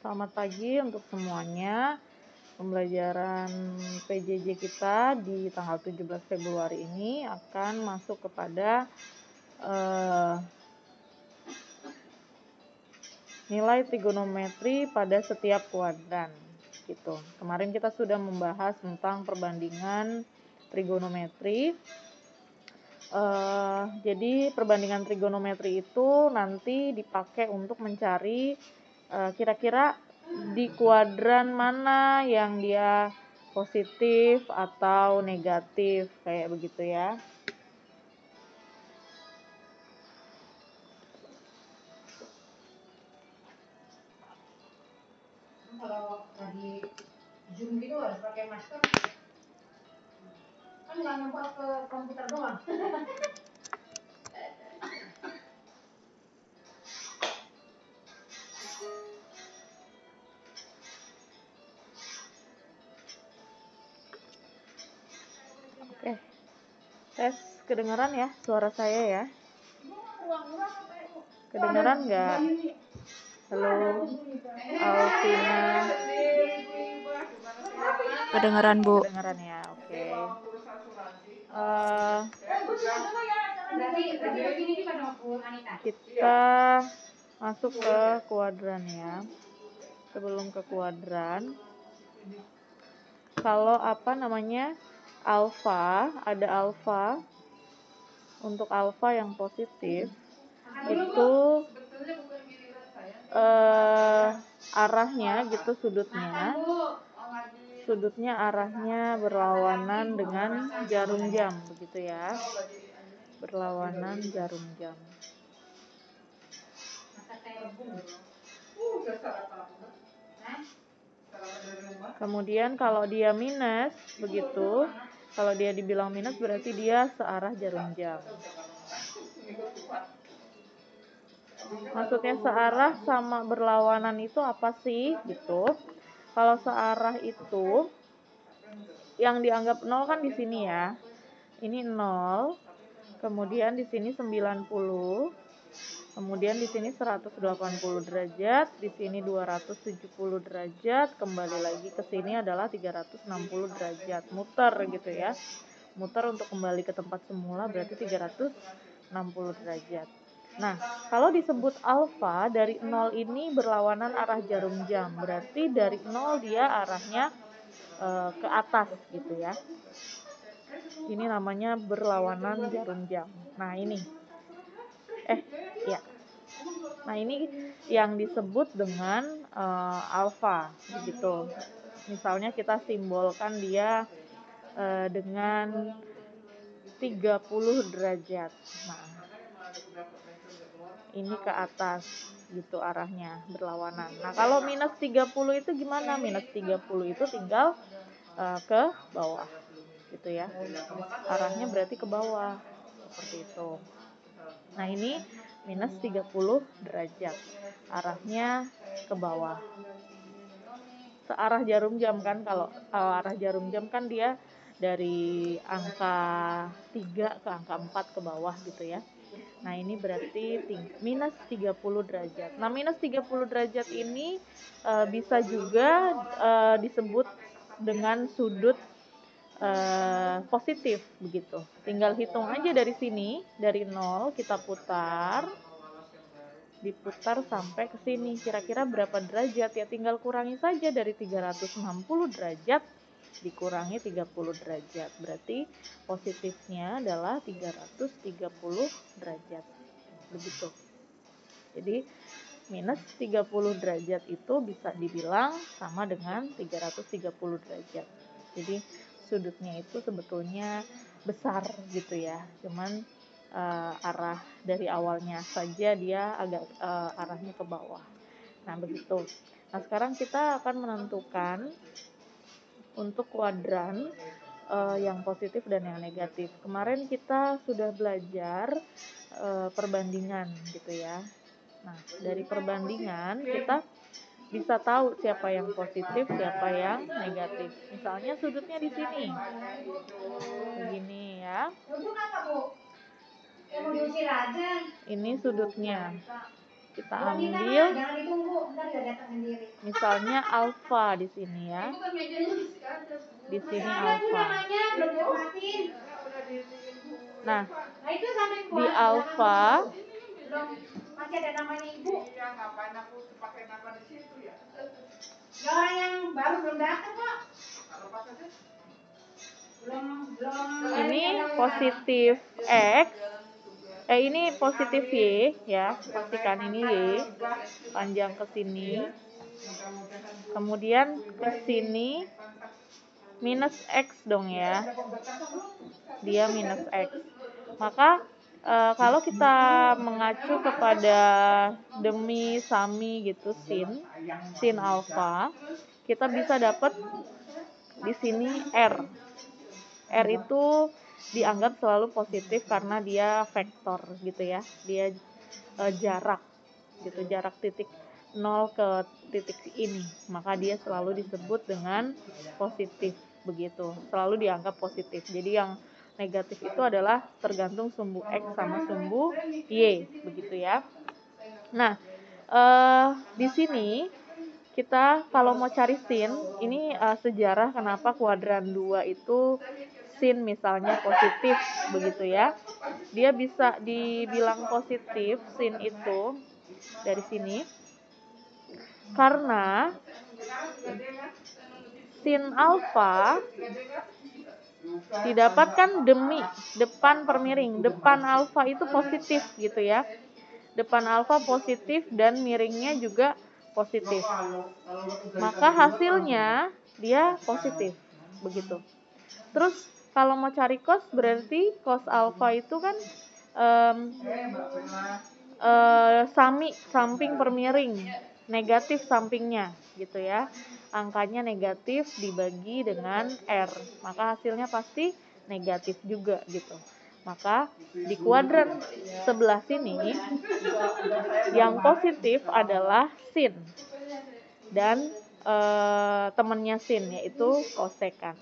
Selamat pagi untuk semuanya. Pembelajaran PJJ kita di tanggal 17 Februari ini akan masuk kepada nilai trigonometri pada setiap kuadran. Gitu. Kemarin kita sudah membahas tentang perbandingan trigonometri. Jadi perbandingan trigonometri itu nanti dipakai untuk mencari kira-kira di kuadran mana yang dia positif atau negatif, kayak begitu ya. Kalau lagi Zoom gitu harus pakai masker. Kan nggak nyemprot ke komputer doang. Oke. Tes kedengaran ya suara saya ya? Kedengaran nggak? Halo, Alvina. Kedengaran, Bu. Kedengaran ya, oke. Kita masuk ke kuadran ya. Sebelum ke kuadran, kalau alfa, ada alfa. Untuk alfa yang positif itu arahnya gitu, sudutnya arahnya berlawanan dengan jarum jam, begitu ya, berlawanan jarum jam. Kemudian kalau dia minus, begitu, kalau dia dibilang minus berarti dia searah jarum jam. Maksudnya searah sama berlawanan itu apa sih? Gitu. Kalau searah itu yang dianggap 0 kan di sini ya. Ini 0. Kemudian di sini 90. Kemudian di sini 180 derajat, di sini 270 derajat, kembali lagi ke sini adalah 360 derajat. Muter gitu ya. Muter untuk kembali ke tempat semula berarti 360 derajat. Nah, kalau disebut alfa dari 0 ini berlawanan arah jarum jam, berarti dari 0 dia arahnya ke atas gitu ya. Ini namanya berlawanan jarum jam. Nah, ini. Nah, ini yang disebut dengan alfa begitu. Misalnya kita simbolkan dia dengan 30 derajat. Nah, ini ke atas gitu arahnya, berlawanan. Nah, kalau minus 30 itu gimana? Minus 30 itu tinggal ke bawah gitu ya. Arahnya berarti ke bawah, seperti itu. Nah, ini minus 30 derajat. Arahnya ke bawah. Searah jarum jam kan, kalau arah jarum jam kan dia dari angka 3 ke angka 4 ke bawah gitu ya. Nah, ini berarti minus 30 derajat. Nah, minus 30 derajat ini bisa juga disebut dengan sudut positif begitu. Tinggal hitung aja dari sini, dari 0 kita diputar sampai ke sini. Kira-kira berapa derajat ya? Tinggal kurangi saja dari 360 derajat dikurangi 30 derajat. Berarti positifnya adalah 330 derajat. Begitu. Jadi minus 30 derajat itu bisa dibilang sama dengan 330 derajat. Jadi sudutnya itu sebetulnya besar gitu ya. Cuman arah dari awalnya saja dia agak arahnya ke bawah. Nah, begitu. Nah, sekarang kita akan menentukan untuk kuadran yang positif dan yang negatif. Kemarin kita sudah belajar perbandingan gitu ya. Nah, dari perbandingan kita bisa tahu siapa yang positif, siapa yang negatif. Misalnya sudutnya di sini. Begini ya. Ini sudutnya. Kita ambil Jangan ditunggu, ntar dia datang sendiri. misalnya alfa di sini ya. Di sini alfa. Nah, di alfa masih ada namanya ibu. Iya, ngapain aku pakai nama di situ ya? Ya orang yang baru belum datang kok. Ini positif X, ini positif Y ya, pastikan ini Y, panjang ke sini, kemudian ke sini minus X dong ya, dia minus X. Maka kalau kita mengacu kepada demi sami gitu sin alfa, kita bisa dapat di sini R. R itu dianggap selalu positif karena dia vektor gitu ya. Dia jarak gitu, jarak titik 0 ke titik ini. Maka dia selalu disebut dengan positif begitu. Selalu dianggap positif. Jadi yang negatif itu adalah tergantung sumbu X sama sumbu Y begitu ya. Nah, di sini kita kalau mau cari sin, ini sejarah kenapa kuadran 2 itu sin misalnya positif begitu ya. Dia bisa dibilang positif sin itu dari sini karena sin alfa didapatkan demi depan permiring. Depan alfa itu positif gitu ya. Depan alfa positif dan miringnya juga positif. Maka hasilnya dia positif begitu. Terus kalau mau cari cos berarti cos alfa itu kan samping permiring, negatif sampingnya gitu ya. Angkanya negatif dibagi dengan R, maka hasilnya pasti negatif juga gitu. Maka di kuadran sebelah sini yang positif adalah sin dan temennya sin yaitu kosekan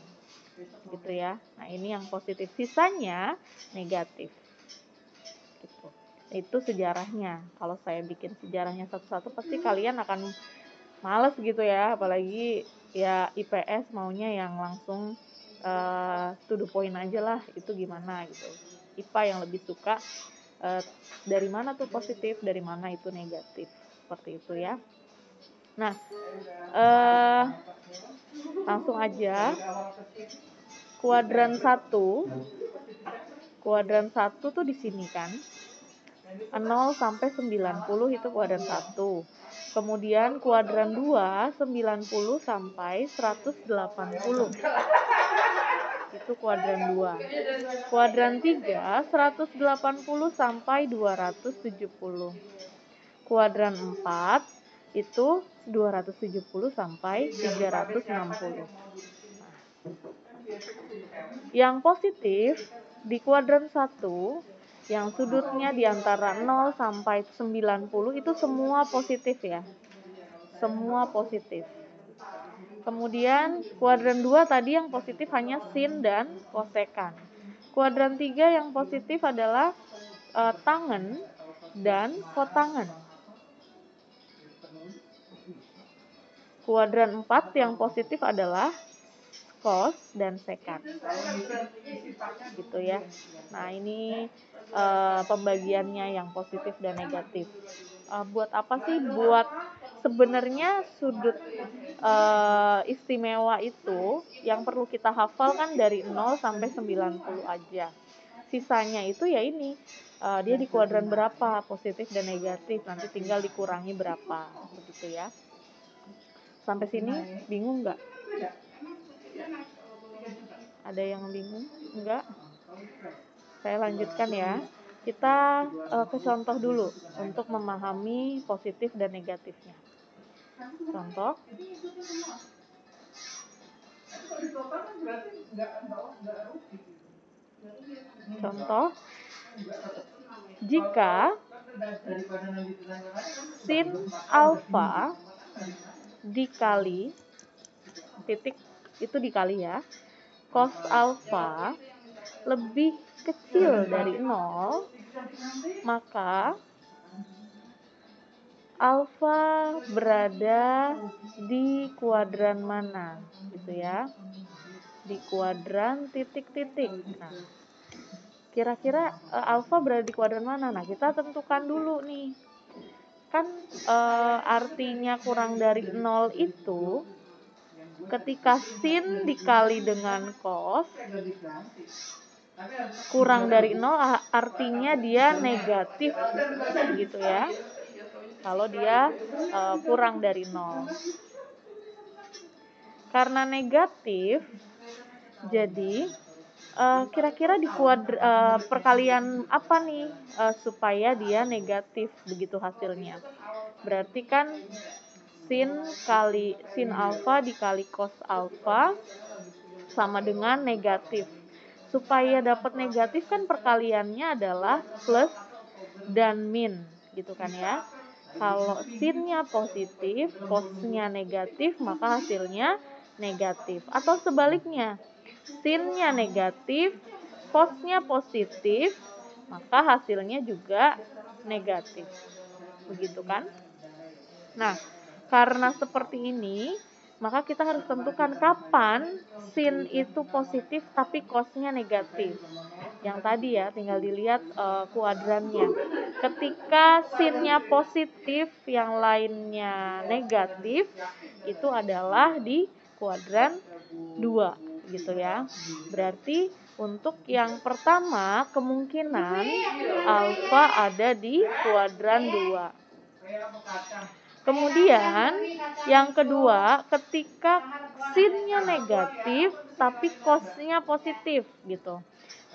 gitu ya. Nah ini yang positif, sisanya negatif gitu. Itu sejarahnya. Kalau saya bikin sejarahnya satu-satu pasti kalian akan males gitu ya, apalagi ya IPS maunya yang langsung to the point aja lah, itu gimana gitu. IPA yang lebih suka dari mana tuh positif, dari mana itu negatif, seperti itu ya. Nah, langsung aja kuadran 1 tuh di sini kan 0 sampai 90 itu kuadran 1. Kemudian kuadran 2 90 sampai 180. Itu kuadran 2. Kuadran 3 180 sampai 270. Kuadran 4 itu 270 sampai 360. Yang positif di kuadran 1 yang sudutnya di antara 0 sampai 90 itu semua positif ya. Semua positif. Kemudian kuadran 2 tadi yang positif hanya sin dan kosekan. Kuadran 3 yang positif adalah tangen dan kotangen. Kuadran 4 yang positif adalah cos dan sekan. Gitu ya. Nah, ini pembagiannya yang positif dan negatif. Buat apa sih? Buat sebenarnya sudut istimewa itu yang perlu kita hafal kan dari 0 sampai 90 aja. Sisanya itu ya ini, dia di kuadran berapa, positif dan negatif, nanti tinggal dikurangi berapa, begitu ya. Sampai sini bingung nggak? Ada yang bingung? Enggak? Saya lanjutkan ya. Kita ke contoh dulu untuk memahami positif dan negatifnya. Contoh. Contoh. Jika sin alfa dikali titik itu dikali ya, cos alfa lebih kecil dari 0, maka alfa berada di kuadran mana, gitu ya. Di kuadran titik-titik. Nah, kira-kira alfa berada di kuadran mana? Nah, kita tentukan dulu nih. Kan artinya kurang dari 0 itu ketika sin dikali dengan cos kurang dari 0 artinya dia negatif gitu ya. Kalau dia kurang dari 0. Karena negatif, jadi kira-kira di perkalian apa nih supaya dia negatif begitu hasilnya. Berarti kan sin alfa dikali cos alfa sama dengan negatif. Supaya dapat negatif kan perkaliannya adalah plus dan min gitu kan ya. Kalau sinnya positif, cosnya negatif, maka hasilnya negatif. Atau sebaliknya, sinnya negatif, cosnya positif, maka hasilnya juga negatif. Begitu kan? Nah, karena seperti ini, maka kita harus tentukan kapan sin itu positif tapi cosnya negatif. Yang tadi ya, tinggal dilihat kuadrannya. Ketika sinnya positif, yang lainnya negatif, itu adalah di kuadran 2, gitu ya. Berarti untuk yang pertama, kemungkinan alfa ada di kuadran 2. Kemudian yang kedua, ketika sinnya negatif tapi cosnya positif gitu.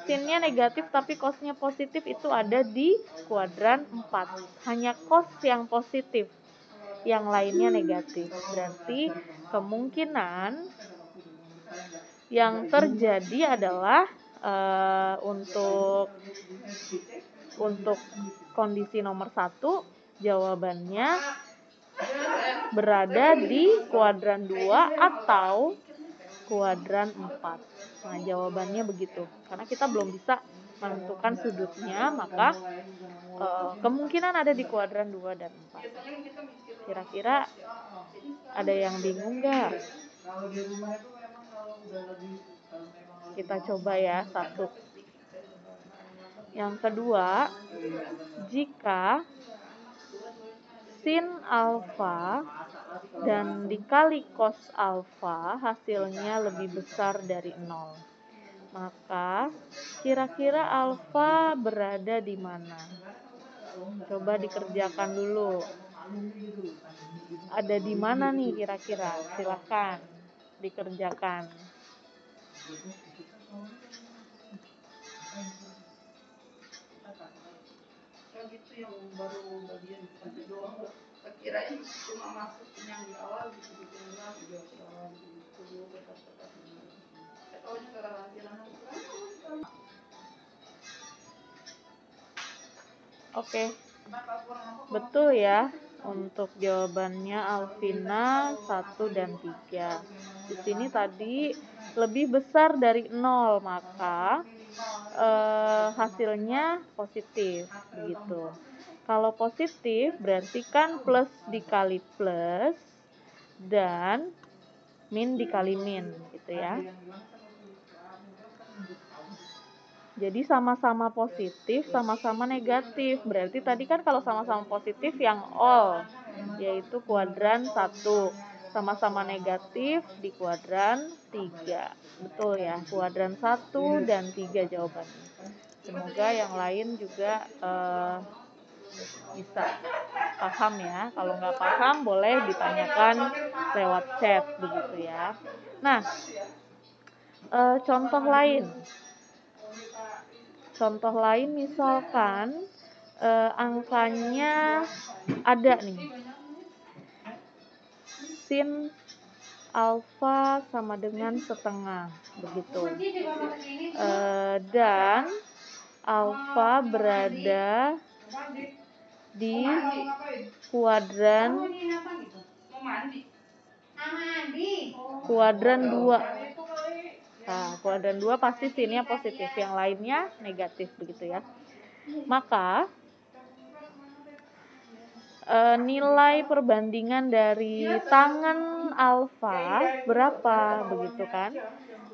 Sinnya negatif tapi cosnya positif itu ada di kuadran 4. Hanya cos yang positif, yang lainnya negatif. Berarti kemungkinan yang terjadi adalah untuk kondisi nomor 1, jawabannya berada di kuadran 2 atau kuadran 4. Nah, jawabannya begitu. Karena kita belum bisa menentukan sudutnya, maka kemungkinan ada di kuadran 2 dan 4. Kira-kira ada yang bingung nggak? Kita coba ya satu. Yang kedua, jika sin alfa dan dikali cos alfa hasilnya lebih besar dari 0. Maka kira-kira alfa berada di mana? Coba dikerjakan dulu. Ada di mana nih kira-kira? Silakan dikerjakan. Gitu yang baru bagian doang, kirain cuma masuk yang di awal gitu lah, video gitu kertas-kertas ini. Tahunya kerantilan. Oke, betul ya. Untuk jawabannya Alvina 1 dan 3. Di sini tadi lebih besar dari 0, maka hasilnya positif begitu. Kalau positif berarti kan plus dikali plus dan min dikali min gitu ya. Jadi sama-sama positif, sama-sama negatif. Berarti tadi kan kalau sama-sama positif yang all, yaitu kuadran 1. Sama-sama negatif di kuadran 3. Betul ya, kuadran 1 dan 3 jawabannya. Semoga yang lain juga bisa paham ya. Kalau nggak paham boleh ditanyakan lewat chat begitu ya. Nah, contoh lain. Contoh lain misalkan angkanya ada nih. Sin alfa sama dengan setengah begitu. Dan alfa berada di kuadran 2. Nah, kuadran 2 pasti sinnya positif, yang lainnya negatif begitu ya. Maka nilai perbandingan dari tangan alfa berapa, begitu kan.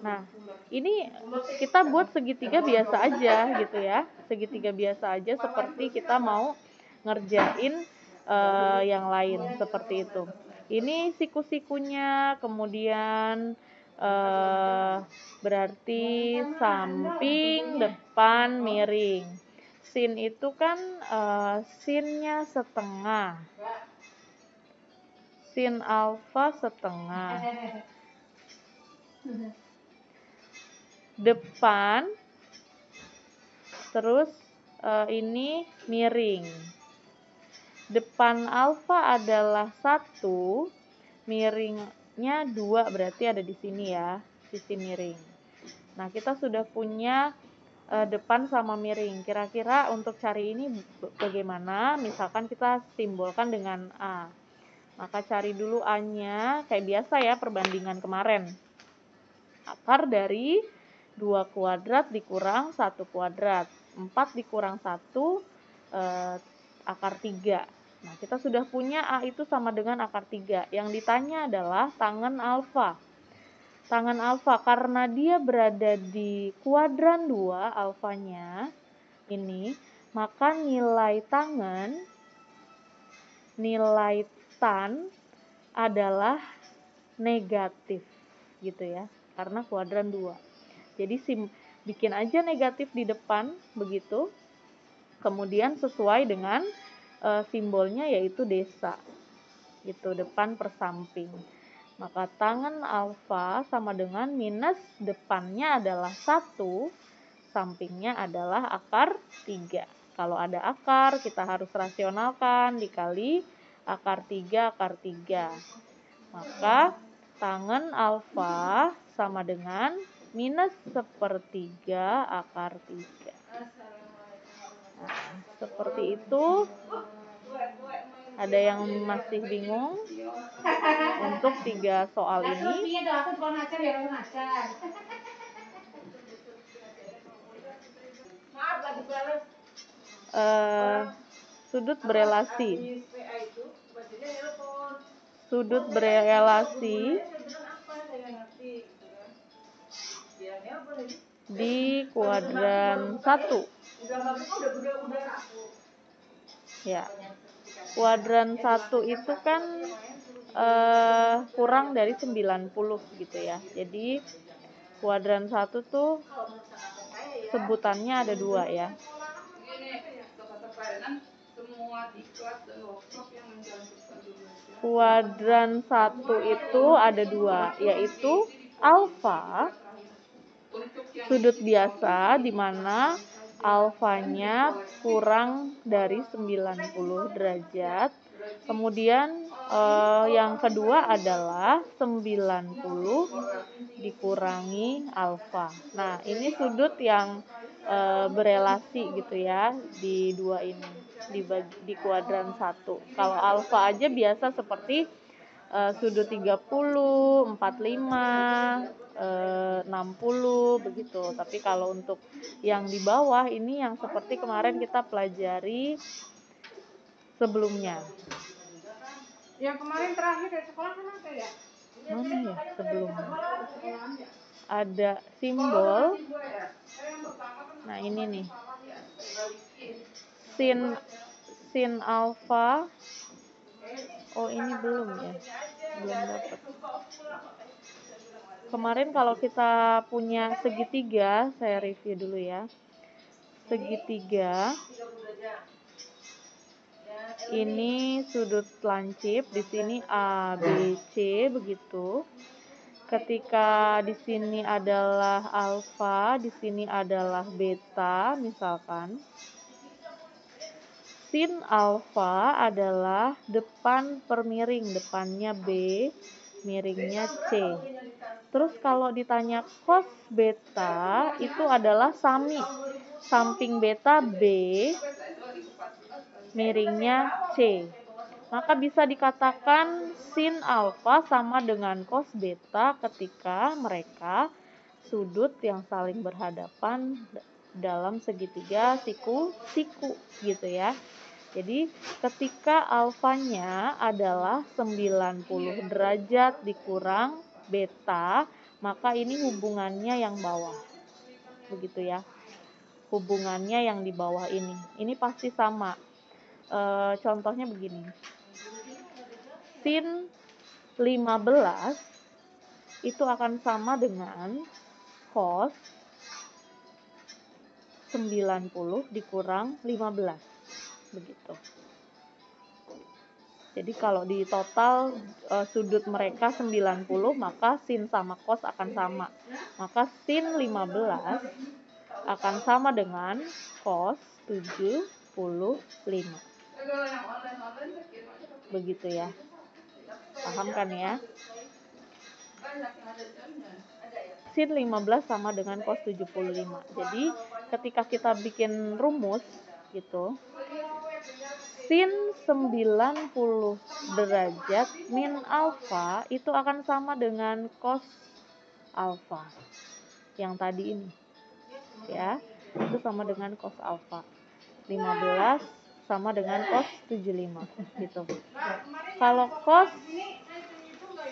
Nah, ini kita buat segitiga biasa aja gitu ya. Segitiga biasa aja seperti kita mau ngerjain yang lain seperti itu. Ini siku-sikunya, kemudian berarti samping, depan, miring. Sin itu kan sinnya setengah. Sin alfa setengah. Depan, terus ini miring. Depan alfa adalah 1, miringnya 2, berarti ada di sini ya, sisi miring. Nah, kita sudah punya depan sama miring. Kira-kira untuk cari ini bagaimana? Misalkan kita simbolkan dengan A. Maka cari dulu A-nya, kayak biasa ya perbandingan kemarin. Akar dari 2 kuadrat dikurang 1 kuadrat. 4 dikurang 1, akar 3. Nah, kita sudah punya A itu sama dengan akar 3. Yang ditanya adalah tangen alfa. Tangen alfa karena dia berada di kuadran 2 alfanya ini, maka nilai tangen, nilai tan adalah negatif gitu ya, karena kuadran 2. Jadi bikin aja negatif di depan begitu. Kemudian sesuai dengan simbolnya yaitu desa. Gitu, depan per samping. Maka tangen alfa sama dengan minus depannya adalah 1, sampingnya adalah akar 3. Kalau ada akar, kita harus rasionalkan, dikali akar 3, akar 3. Maka tangen alfa sama dengan minus 1/3 akar 3. Nah, seperti itu. Ada yang masih bingung untuk 3 soal ini? Sudut berelasi. Sudut berelasi di kuadran 1. Ya. Kuadran 1 itu kan kurang dari 90 gitu ya. Jadi kuadran 1 tuh sebutannya ada 2 ya. Kuadran 1 itu ada 2, yaitu alfa, sudut biasa di mana alfanya kurang dari 90 derajat. Kemudian yang kedua adalah 90 dikurangi alfa. Nah, ini sudut yang berelasi gitu ya di 2 ini, di kuadran 1. Kalau alfa aja biasa seperti sudut 30, 45, 60 begitu. Tapi kalau untuk yang di bawah ini yang seperti kemarin kita pelajari sebelumnya. Yang kemarin terakhir dari sekolah kan apa ya? Mana ya sebelumnya? Ada simbol. Nah, ini nih. Sin alfa. Oh, ini belum ya. Belum dapat. Kemarin kalau kita punya segitiga, saya review dulu ya. Segitiga. Ini sudut lancip, di sini A, B, C begitu. Ketika di sini adalah alfa, di sini adalah beta, misalkan. Sin alfa adalah depan per miring, depannya B, miringnya C. Terus kalau ditanya cos beta, itu adalah sami. Samping beta B, miringnya C. Maka bisa dikatakan sin alfa sama dengan cos beta ketika mereka sudut yang saling berhadapan dalam segitiga siku-siku gitu ya. Jadi ketika alfanya adalah 90 derajat dikurang beta, maka ini hubungannya yang bawah. Begitu ya. Hubungannya yang di bawah ini. Ini pasti sama. Contohnya begini. Sin 15 itu akan sama dengan cos 90 dikurang 15. Begitu. Jadi kalau di total sudut mereka 90, maka sin sama cos akan sama. Maka sin 15 akan sama dengan cos 75. Begitu ya. Paham kan ya? Sin 15 sama dengan cos 75. Jadi ketika kita bikin rumus gitu, sin 90 derajat min alfa itu akan sama dengan cos alfa. Yang tadi ini. Ya, itu sama dengan cos alfa. 15 sama dengan cos 75 gitu. Kalau cos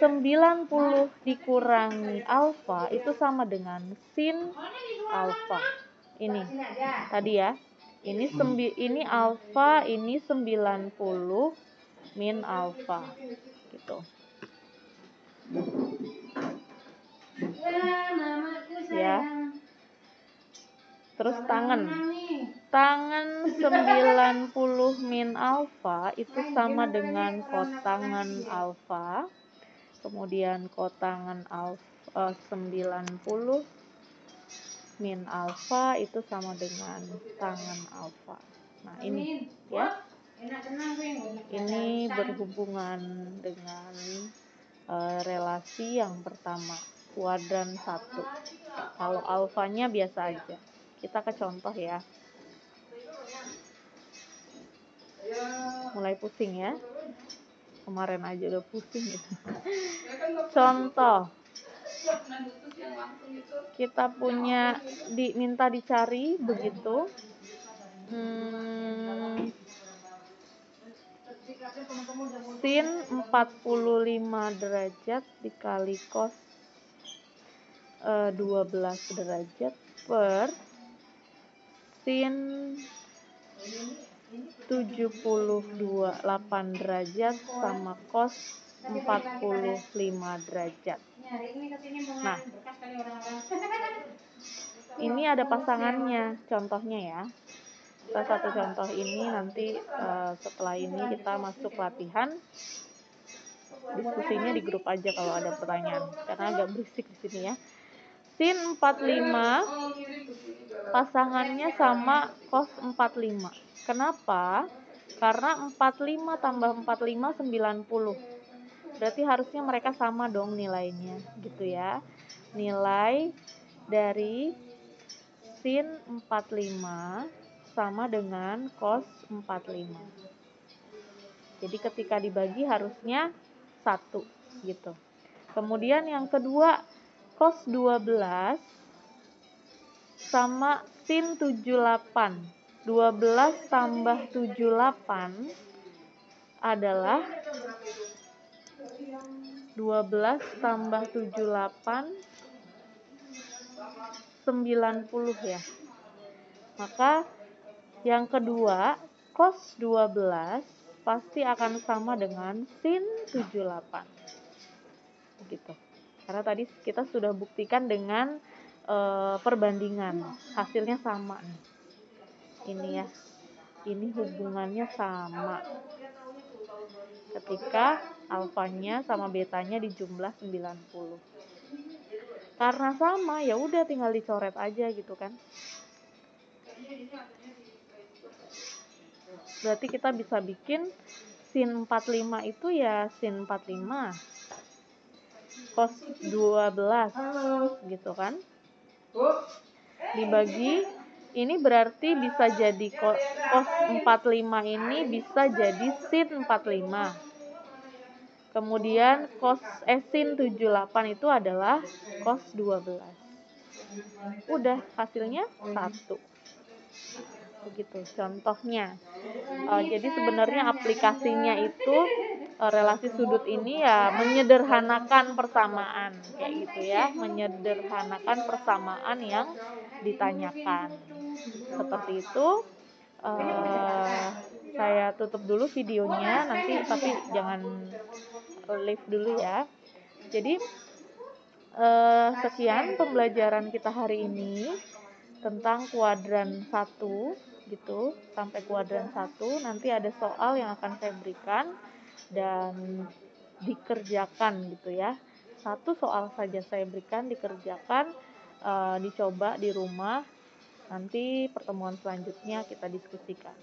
90 dikurangi alfa itu sama dengan sin alfa. Ini tadi ya. Ini alfa, ini 90 min alfa gitu. Ya. Terus tangan 90 min alfa itu sama dengan kotangan alfa. Kemudian kotangan alfa 90 min alfa itu sama dengan tangan alfa. Nah, ini ya. Ini berhubungan dengan relasi yang pertama, kuadran 1. Kalau alfanya biasa aja. Kita ke contoh ya. Mulai pusing ya. Kemarin aja udah pusing gitu. Contoh. Kita punya diminta dicari begitu. Sin 45 derajat dikali cos 12 derajat per sin 78 derajat sama cos 45 derajat. Nah, ini ada pasangannya, contohnya ya. Kita satu contoh ini nanti setelah ini kita masuk latihan. Diskusinya di grup aja kalau ada pertanyaan, karena agak berisik di sini ya. Sin 45 pasangannya sama cos 45. Kenapa? Karena 45 tambah 45 90. Berarti harusnya mereka sama dong nilainya, gitu ya. Nilai dari sin 45 sama dengan cos 45. Jadi ketika dibagi harusnya 1 gitu. Kemudian yang kedua, cos 12 sama sin 78. 12 tambah 78 adalah 12 tambah 78 90 ya. Maka yang kedua, cos 12 pasti akan sama dengan sin 78. Begitu. Karena tadi kita sudah buktikan dengan perbandingan. Hasilnya sama nih. Ini ya. Ini hubungannya sama. Ketika alfanya sama betanya dijumlah 90. Karena sama, ya udah tinggal dicoret aja gitu kan. Berarti kita bisa bikin sin 45 itu ya sin 45 cos 12 gitu kan. Dibagi, ini berarti bisa jadi cos 45 ini bisa jadi sin 45. Kemudian sin 78 itu adalah cos 12. Udah, hasilnya 1. begitu contohnya. Jadi sebenarnya aplikasinya itu relasi sudut ini ya menyederhanakan persamaan kayak gitu ya, menyederhanakan persamaan yang ditanyakan. Seperti itu. Eh, saya tutup dulu videonya nanti, tapi jangan leave dulu ya. Jadi sekian pembelajaran kita hari ini tentang kuadran 1 gitu, sampai kuadran 1. Nanti ada soal yang akan saya berikan dan dikerjakan gitu ya. Satu soal saja saya berikan, dikerjakan, dicoba di rumah. Nanti pertemuan selanjutnya kita diskusikan.